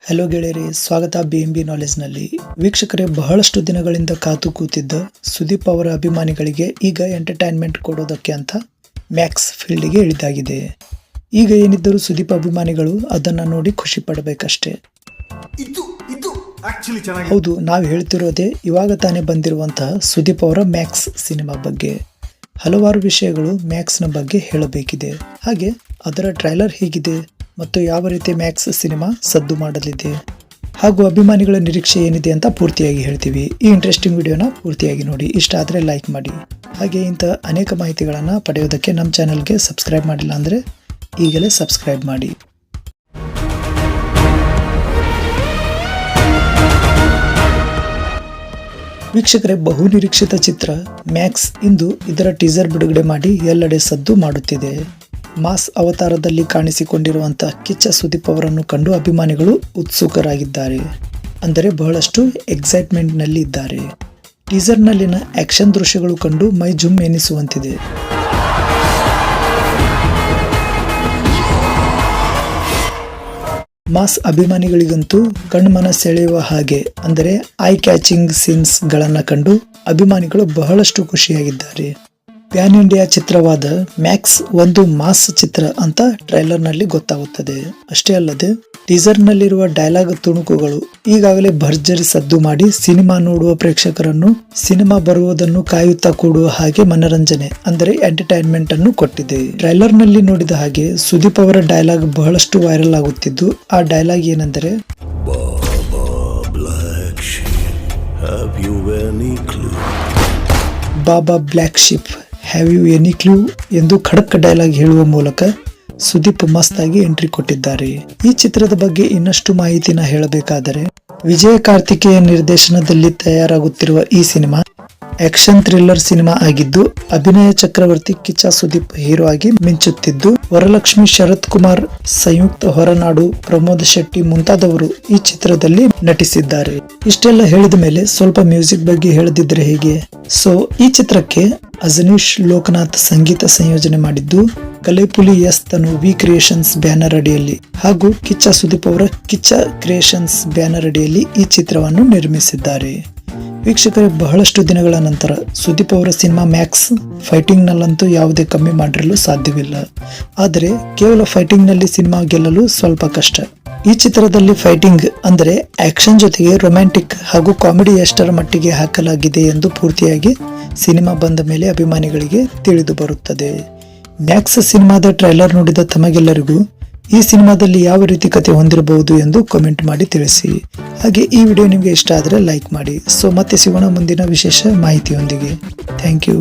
Hello ಗೆಳೆಯರೇ, ಸ್ವಾಗತ BNB ನಾಲೆಜ್ನಲ್ಲಿ. ವೀಕ್ಷಕರೇ, ಬಹಳಷ್ಟು ದಿನಗಳಿಂದ ಕಾತು ಕೂತಿದ್ದ ಸುದೀಪ್ ಅವರ ಅಭಿಮಾನಿಗಳಿಗೆ ಈಗ ಎಂಟರ್ಟೈನ್ಮೆಂಟ್ ಕೊಡೋದಕ್ಕೆ ಅಂತ ಮ್ಯಾಕ್ಸ್ ಫೀಲ್ಡ್ಗೆ ಇಳಿದಾಗಿದೆ. ಈಗ ಏನಿದ್ದರೂ ಸುದೀಪ್ ಅಭಿಮಾನಿಗಳು ಅದನ್ನ ನೋಡಿ ಖುಷಿ ಪಡಬೇಕಷ್ಟೇ. ಹೌದು, ನಾವು ಹೇಳ್ತಿರೋದೇ ಇವಾಗ ತಾನೇ ಬಂದಿರುವಂತಹ ಸುದೀಪ್ ಅವರ ಮ್ಯಾಕ್ಸ್ ಸಿನಿಮಾ ಬಗ್ಗೆ. ಹಲವಾರು ವಿಷಯಗಳು ಮ್ಯಾಕ್ಸ್ನ ಬಗ್ಗೆ ಹೇಳಬೇಕಿದೆ. ಹಾಗೆ ಅದರ ಟ್ರೈಲರ್ ಹೇಗಿದೆ ಮತ್ತು ಯಾವ ರೀತಿ ಮ್ಯಾಕ್ಸ್ ಸಿನಿಮಾ ಸದ್ದು ಮಾಡಲಿದೆ ಹಾಗೂ ಅಭಿಮಾನಿಗಳ ನಿರೀಕ್ಷೆ ಏನಿದೆ ಅಂತ ಪೂರ್ತಿಯಾಗಿ ಹೇಳ್ತೀವಿ. ಈ ಇಂಟ್ರೆಸ್ಟಿಂಗ್ ವಿಡಿಯೋನ ಪೂರ್ತಿಯಾಗಿ ನೋಡಿ. ಇಷ್ಟ ಆದರೆ ಲೈಕ್ ಮಾಡಿ. ಹಾಗೆ ಇಂಥ ಅನೇಕ ಮಾಹಿತಿಗಳನ್ನು ಪಡೆಯೋದಕ್ಕೆ ನಮ್ಮ ಚಾನೆಲ್ಗೆ ಸಬ್ಸ್ಕ್ರೈಬ್ ಮಾಡಿಲ್ಲ ಅಂದರೆ ಈಗಲೇ ಸಬ್ಸ್ಕ್ರೈಬ್ ಮಾಡಿ. ವೀಕ್ಷಕರೇ, ಬಹು ನಿರೀಕ್ಷಿತ ಚಿತ್ರ ಮ್ಯಾಕ್ಸ್ ಇಂದು ಇದರ ಟೀಸರ್ ಬಿಡುಗಡೆ ಮಾಡಿ ಎಲ್ಲೆಡೆ ಸದ್ದು ಮಾಡುತ್ತಿದೆ. ಮಾಸ್ ಅವತಾರದಲ್ಲಿ ಕಾಣಿಸಿಕೊಂಡಿರುವಂತಹ ಕಿಚ್ಚ ಸುದೀಪ್ ಅವರನ್ನು ಕಂಡು ಅಭಿಮಾನಿಗಳು ಉತ್ಸುಕರಾಗಿದ್ದಾರೆ. ಅಂದರೆ ಬಹಳಷ್ಟು ಎಕ್ಸೈಟ್ಮೆಂಟ್ ನಲ್ಲಿ ಇದ್ದಾರೆ. ಟೀಸರ್ ನಲ್ಲಿನ ಆಕ್ಷನ್ ದೃಶ್ಯಗಳು ಕಂಡು ಮೈ ಜುಮ್ ಎನಿಸುವಂತಿದೆ. ಮಾಸ್ ಅಭಿಮಾನಿಗಳಿಗಂತೂ ಕಣ್ಮನ ಸೆಳೆಯುವ ಹಾಗೆ ಅಂದರೆ ಐ ಕ್ಯಾಚಿಂಗ್ ಸೀನ್ಸ್ ಗಳನ್ನ ಕಂಡು ಅಭಿಮಾನಿಗಳು ಬಹಳಷ್ಟು ಖುಷಿಯಾಗಿದ್ದಾರೆ. ಪ್ಯಾನ್ ಇಂಡಿಯಾ ಚಿತ್ರವಾದ ಮ್ಯಾಕ್ಸ್ ಒಂದು ಮಾಸ್ ಚಿತ್ರ ಅಂತ ಟ್ರೈಲರ್ ನಲ್ಲಿ ಗೊತ್ತಾಗುತ್ತದೆ. ಅಷ್ಟೇ ಅಲ್ಲದೆ ಟೀಸರ್ ನಲ್ಲಿರುವ ಡೈಲಾಗ್ ತುಣುಕುಗಳು ಈಗಾಗಲೇ ಭರ್ಜರಿ ಸದ್ದು ಮಾಡಿ ಸಿನಿಮಾ ನೋಡುವ ಪ್ರೇಕ್ಷಕರನ್ನು ಸಿನಿಮಾ ಬರುವುದನ್ನು ಕಾಯುತ್ತಾ ಕೂಡುವ ಹಾಗೆ ಮನರಂಜನೆ ಅಂದರೆ ಎಂಟರ್ಟೈನ್ಮೆಂಟ್ ಅನ್ನು ಕೊಟ್ಟಿದೆ. ಟ್ರೈಲರ್ ನಲ್ಲಿ ನೋಡಿದ ಹಾಗೆ ಸುದೀಪ್ ಅವರ ಡೈಲಾಗ್ ಬಹಳಷ್ಟು ವೈರಲ್ ಆಗುತ್ತಿದ್ದು, ಆ ಡೈಲಾಗ್ ಏನೆಂದರೆ, baa baa black sheep, have you any clue ಎಂದು ಖಡಕ್ ಡೈಲಾಗ್ ಹೇಳುವ ಮೂಲಕ ಸುದೀಪ್ ಮಸ್ತಾಗಿ ಎಂಟ್ರಿ ಕೊಟ್ಟಿದ್ದಾರೆ. ಈ ಚಿತ್ರದ ಬಗ್ಗೆ ಇನ್ನಷ್ಟು ಮಾಹಿತಿನ ಹೇಳಬೇಕಾದರೆ, ವಿಜಯ ಕಾರ್ತಿಕೇಯ ನಿರ್ದೇಶನದಲ್ಲಿ ತಯಾರಾಗುತ್ತಿರುವ ಈ ಸಿನಿಮಾ ಆಕ್ಷನ್ ಥ್ರಿಲ್ಲರ್ ಸಿನಿಮಾ ಆಗಿದ್ದು, ಅಭಿನಯ ಚಕ್ರವರ್ತಿ ಕಿಚ್ಚ ಸುದೀಪ್ ಹೀರೋ ಆಗಿ ಮಿಂಚುತ್ತಿದ್ದು, ವರಲಕ್ಷ್ಮಿ, ಶರತ್ ಕುಮಾರ್, ಸಂಯುಕ್ತ ಹೊರನಾಡು, ಪ್ರಮೋದ್ ಶೆಟ್ಟಿ ಮುಂತಾದವರು ಈ ಚಿತ್ರದಲ್ಲಿ ನಟಿಸಿದ್ದಾರೆ. ಇಷ್ಟೆಲ್ಲ ಹೇಳಿದ ಮೇಲೆ ಸ್ವಲ್ಪ ಮ್ಯೂಸಿಕ್ ಬಗ್ಗೆ ಹೇಳದಿದ್ರೆ ಹೇಗೆ? ಸೊ ಈ ಚಿತ್ರಕ್ಕೆ ಅಜನೀಶ್ ಲೋಕನಾಥ್ ಸಂಗೀತ ಸಂಯೋಜನೆ ಮಾಡಿದ್ದು, ಕಲೆಪುಲಿ ಎಸ್ ತನು ವಿ ಕ್ರಿಯೇಷನ್ಸ್ ಬ್ಯಾನರ್ ಅಡಿಯಲ್ಲಿ ಹಾಗೂ ಕಿಚ್ಚ ಸುದೀಪ್ ಅವರ ಕಿಚ್ಚ ಕ್ರಿಯೇಷನ್ಸ್ ಬ್ಯಾನರ್ ಅಡಿಯಲ್ಲಿ ಈ ಚಿತ್ರವನ್ನು ನಿರ್ಮಿಸಿದ್ದಾರೆ. ವೀಕ್ಷಕರೇ, ಬಹಳಷ್ಟು ದಿನಗಳ ನಂತರ ಸುದೀಪ್ ಅವರ ಸಿನಿಮಾ ಮ್ಯಾಕ್ಸ್ ಫೈಟಿಂಗ್ ನಲ್ಲಂತೂ ಯಾವುದೇ ಕಮ್ಮಿ ಮಾಡಿರಲು ಸಾಧ್ಯವಿಲ್ಲ. ಆದರೆ ಕೇವಲ ಫೈಟಿಂಗ್ ನಲ್ಲಿ ಸಿನಿಮಾ ಗೆಲ್ಲಲು ಸ್ವಲ್ಪ ಕಷ್ಟ. ಈ ಚಿತ್ರದಲ್ಲಿ ಫೈಟಿಂಗ್ ಅಂದರೆ ಆಕ್ಷನ್ ಜೊತೆಗೆ ರೊಮ್ಯಾಂಟಿಕ್ ಹಾಗೂ ಕಾಮಿಡಿ ಎಷ್ಟರ ಮಟ್ಟಿಗೆ ಹಾಕಲಾಗಿದೆ ಎಂದು ಪೂರ್ತಿಯಾಗಿ ಸಿನಿಮಾ ಬಂದ ಮೇಲೆ ಅಭಿಮಾನಿಗಳಿಗೆ ತಿಳಿದು ಬರುತ್ತದೆ. ಮ್ಯಾಕ್ಸ್ ಸಿನಿಮಾದ ಟ್ರೈಲರ್ ನೋಡಿದ ತಮಗೆಲ್ಲರಿಗೂ ಈ ಸಿನಿಮಾದಲ್ಲಿ ಯಾವ ರೀತಿ ಕತೆ ಹೊಂದಿರಬಹುದು ಎಂದು ಕಾಮೆಂಟ್ ಮಾಡಿ ತಿಳಿಸಿ. ಹಾಗೆ ಈ ವಿಡಿಯೋ ನಿಮಗೆ ಇಷ್ಟ ಆದರೆ ಲೈಕ್ ಮಾಡಿ. ಸೊ ಮತ್ತೆ ಸಿಗೋಣ ಮುಂದಿನ ವಿಶೇಷ ಮಾಹಿತಿಯೊಂದಿಗೆ. Thank you.